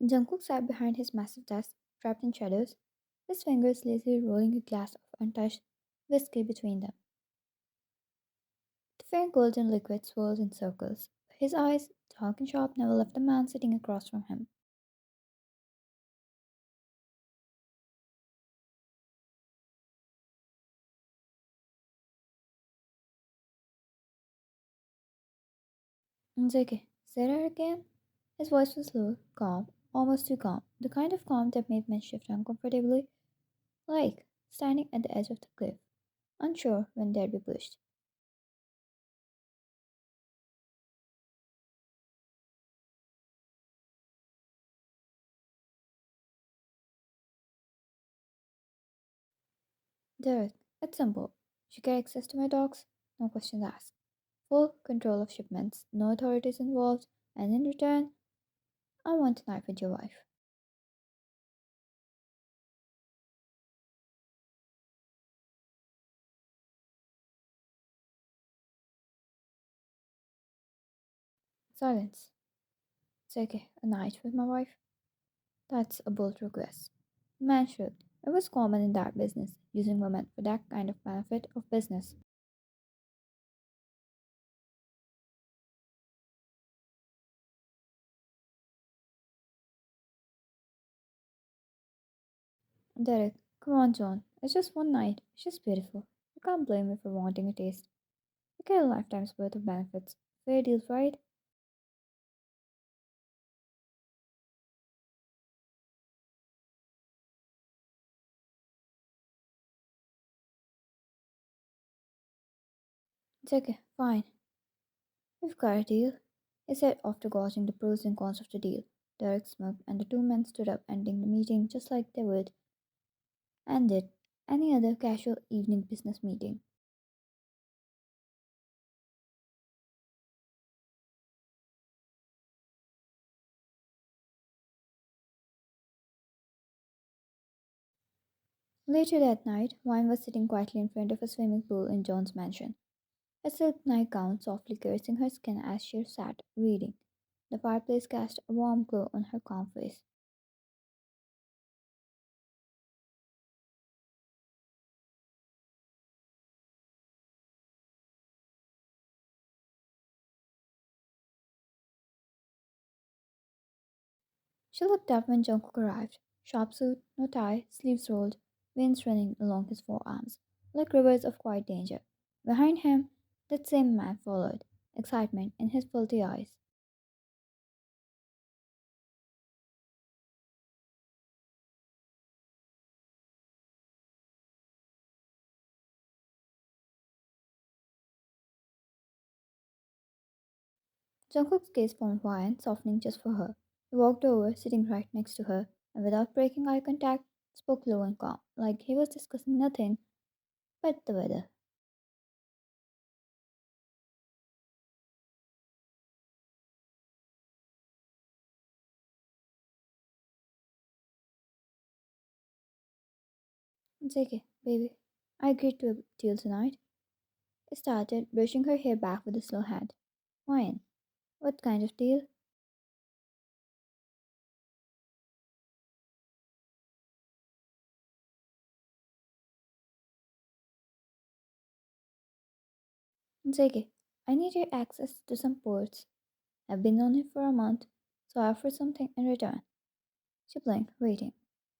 Jungkook sat behind his massive desk, trapped in shadows, his fingers lazily rolling a glass of untouched whiskey between them. The faint golden liquid swirled in circles. His eyes, dark and sharp, never left the man sitting across from him. Zeke, say that again? His voice was low, calm, almost too calm, the kind of calm that made men shift uncomfortably, like standing at the edge of the cliff, unsure when they'd be pushed. Derek, it's simple. You get access to my dogs, no questions asked. Full control of shipments, no authorities involved, and in return, I want a night with your wife. Silence. It's okay, a night with my wife? That's a bold request. The man shrugged. It was common in that business, using women for that kind of benefit of business. Derek, come on, John. It's just one night. She's beautiful. You can't blame me for wanting a taste. You get a lifetime's worth of benefits. Fair deal, right? It's okay, fine. We've got a deal, he said after gauging the pros and cons of the deal. Derek smoked, and the two men stood up, ending the meeting just like they would ended any other casual evening business meeting. Later that night, Wine was sitting quietly in front of a swimming pool in John's mansion, a silk nightgown softly caressing her skin as she sat reading. The fireplace cast a warm glow on her calm face. She looked up when Jungkook arrived. Sharp suit, no tie, sleeves rolled, veins running along his forearms, like rivers of quiet danger. Behind him, that same man followed, excitement in his filthy eyes. Jungkook's gaze found Hwan softening just for her. He walked over, sitting right next to her, and without breaking eye contact, spoke low and calm, like he was discussing nothing but the weather. It's okay, baby. I agreed to a deal tonight. He started, brushing her hair back with a slow hand. Hwan, what kind of deal? It's okay. I need your access to some ports. I've been on it for a month, so I offer something in return. She blinked, waiting.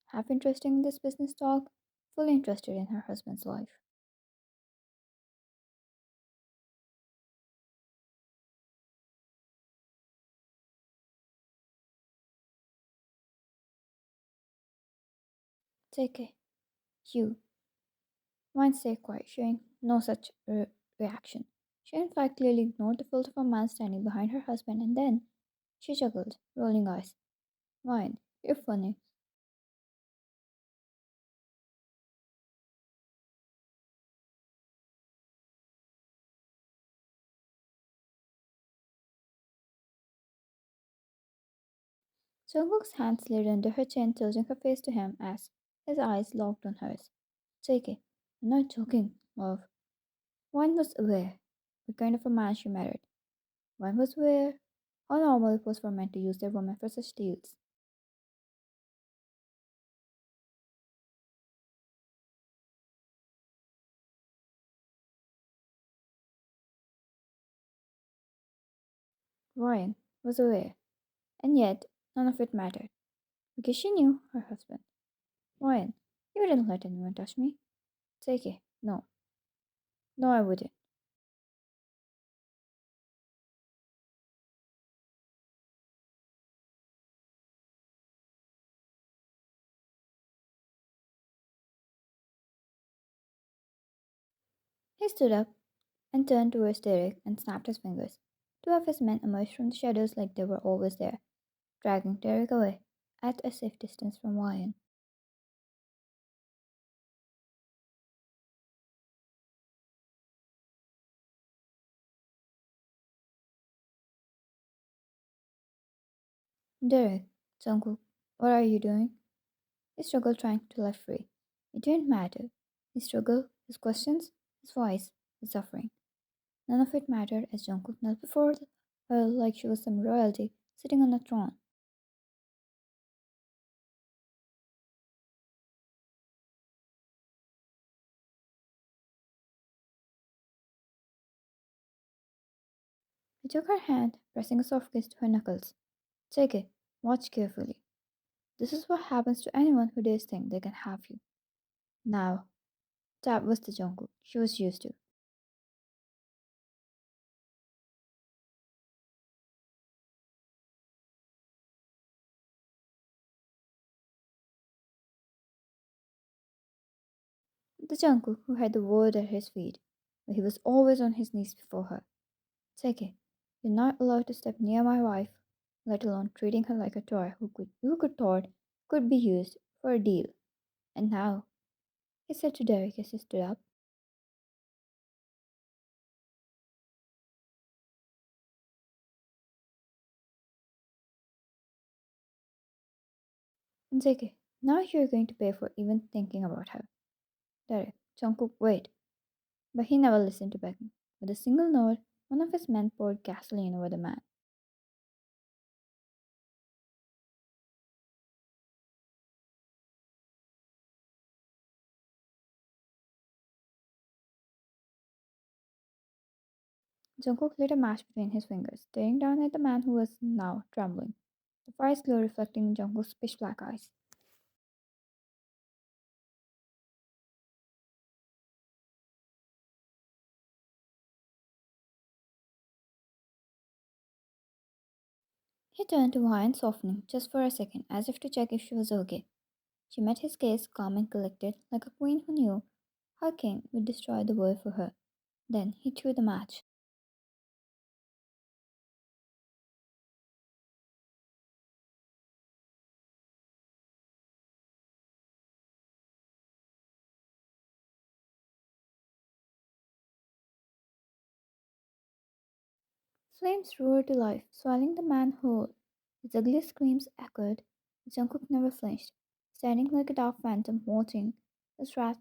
Half interested in this business talk, fully interested in her husband's life. It's okay. You. Mine stayed quiet, showing no such reaction. She in fact clearly ignored the filth of a man standing behind her husband, and then she chuckled, rolling eyes. Mine, you're funny. Jungkook's hand slid under her chin, tilting her face to him as his eyes locked on hers. JK, I'm not joking, love. One was aware what kind of a man she married. One was aware how normal it was for men to use their women for such deals. Ryan was aware, and yet none of it mattered, because she knew her husband. Ryan, you wouldn't let anyone touch me. Take it. No, no, I wouldn't. He stood up and turned towards Derek and snapped his fingers. Two of his men emerged from the shadows like they were always there, dragging Derek away at a safe distance from Ryan. Derek, Jungkook, what are you doing? He struggled trying to lift free. It didn't matter. His struggle, his questions, his voice, his suffering. None of it mattered as Jungkook knelt before her like she was some royalty sitting on a throne. He took her hand, pressing a soft kiss to her knuckles. Take it. Watch carefully. This is what happens to anyone who dares think they can have you. Now, that was the Jungkook she was used to. The Jungkook who had the world at his feet, but he was always on his knees before her. Take it. You're not allowed to step near my wife, let alone treating her like a toy who could thought could be used for a deal. And now, he said to Derek as he stood up, Zeke, now you're going to pay for even thinking about her. Derek, Jungkook, wait. But he never listened to begging. With a single nod, one of his men poured gasoline over the man. Jungkook lit a match between his fingers, staring down at the man who was now trembling, the fire's glow reflecting in Jungkook's pitch black eyes. He turned to her and softening just for a second, as if to check if she was okay. She met his gaze, calm and collected, like a queen who knew her king would destroy the world for her. Then he threw the match. Flames roared to life, swallowing the man whole. His ugly screams echoed. Jungkook never flinched, standing like a dark phantom watching his wrath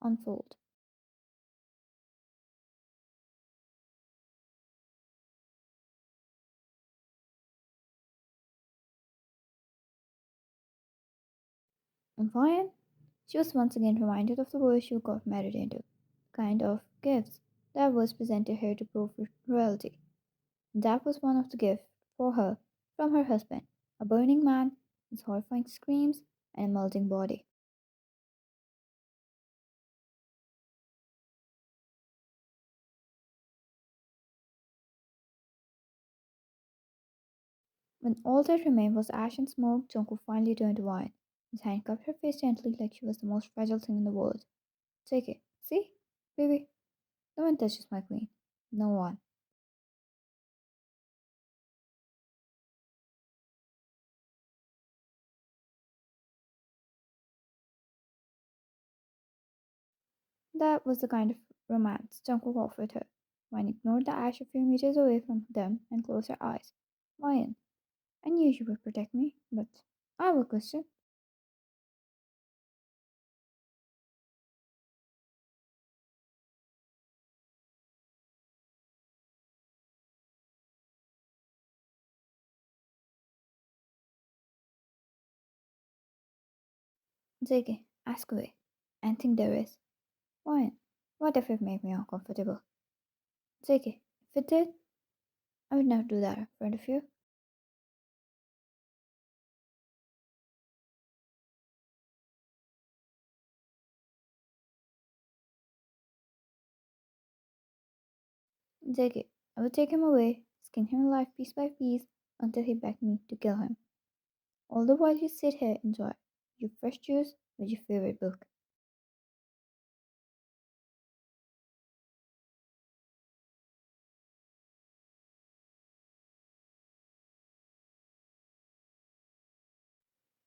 unfold. And Ryan? She was once again reminded of the world she got married into, the kind of gifts that was presented her to prove royalty. That was one of the gifts for her from her husband, a burning man, his horrifying screams, and a melting body. When all that remained was ash and smoke, Jungkook finally turned to Ryan. His hand cupped her face gently like she was the most fragile thing in the world. Take it. See? Baby, no one touches my queen. No one. That was the kind of romance Jungkook offered her. Ryan ignored the ash a few meters away from them and closed her eyes. Ryan, I knew you would protect me, but I have a question. Ziggy, ask away. Anything there is. Ryan, what if it made me uncomfortable? Ziggy, if it did, I would never do that in front of you. Take it. I would take him away, skin him alive piece by piece until he begged me to kill him. All the while you sit here, enjoy your fresh juice with your favorite book.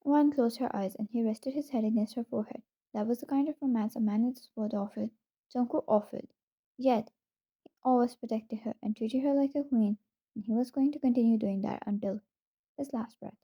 One closed her eyes and he rested his head against her forehead. That was the kind of romance a man in this world offered. Jungkook offered. Yet, he always protected her and treated her like a queen, and he was going to continue doing that until his last breath.